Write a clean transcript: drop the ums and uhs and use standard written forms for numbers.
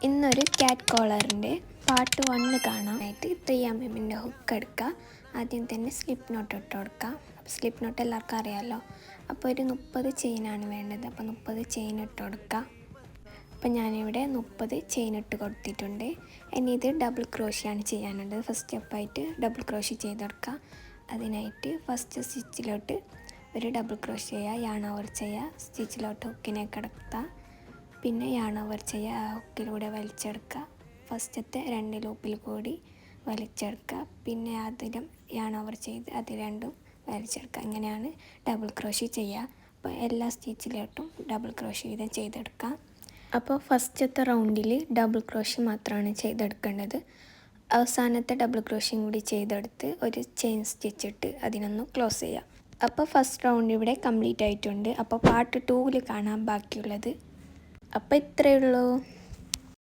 ഇന്നൊരു cat കോളറിൻ്റെ part 1 കാണാനായിട്ട് 3mm hook എടുക്കുക. ആദ്യം തന്നെ സ്ലിപ്പ് നോട്ട് ഇട്ട് കൊടുക്കുക. അപ്പോൾ സ്ലിപ്പ് നോട്ട് എല്ലാവർക്കും അറിയാമല്ലോ. അപ്പോൾ ഒരു 30 ചെയിനാണ് വേണ്ടത്. അപ്പോൾ 30 ചെയിൻ ഇട്ട് കൊടുക്കുക. അപ്പോൾ ഞാനിവിടെ 30 ചെയിൻ ഇട്ട് കൊടുത്തിട്ടുണ്ട്. ഇനി ഇത് ഡബിൾ ക്രോഷിയാണ് ചെയ്യാനുള്ളത്. ഫസ്റ്റ് സ്റ്റെപ്പായിട്ട് ഡബിൾ ക്രോഷി ചെയ്ത് കൊടുക്കുക. അതിനായിട്ട് ഫസ്റ്റ് സ്റ്റിച്ചിലോട്ട് ഒരു ഡബിൾ ക്രോഷി ചെയ്യുക, യാൺ ഓവർ ചെയ്യുക, സ്റ്റിച്ചിലോട്ട് ഹുക്കിനെ കിടക്കുക, പിന്നെ യാൺ ഓവർ ചെയ്യുക, ആ ഹുക്കിലൂടെ വലിച്ചെടുക്കുക. ഫസ്റ്റത്തെ 2 ലൂപ്പിൽ കൂടി വലിച്ചെടുക്കുക, പിന്നെ അതിലും യാൺ ഓവർ ചെയ്ത് അത് രണ്ടും വലിച്ചെടുക്കുക. ഇങ്ങനെയാണ് ഡബിൾ ക്രോഷി ചെയ്യുക. അപ്പോൾ എല്ലാ സ്റ്റിച്ചിലോട്ടും ഡബിൾ ക്രോഷി വീതം ചെയ്തെടുക്കുക. അപ്പോൾ ഫസ്റ്റത്തെ റൗണ്ടിൽ ഡബിൾ ക്രോഷി മാത്രമാണ് ചെയ്തെടുക്കേണ്ടത്. അവസാനത്തെ ഡബിൾ ക്രോഷിയും കൂടി ചെയ്തെടുത്ത് ഒരു ചെയിൻ സ്റ്റിച്ചിട്ട് അതിനൊന്ന് ക്ലോസ് ചെയ്യുക. അപ്പോൾ ഫസ്റ്റ് റൗണ്ട് ഇവിടെ കംപ്ലീറ്റ് ആയിട്ടുണ്ട്. അപ്പോൾ പാർട്ട് 2 കാണാൻ ബാക്കിയുള്ളത്. അപ്പോൾ ഇത്രയേ ഉള്ളൂ.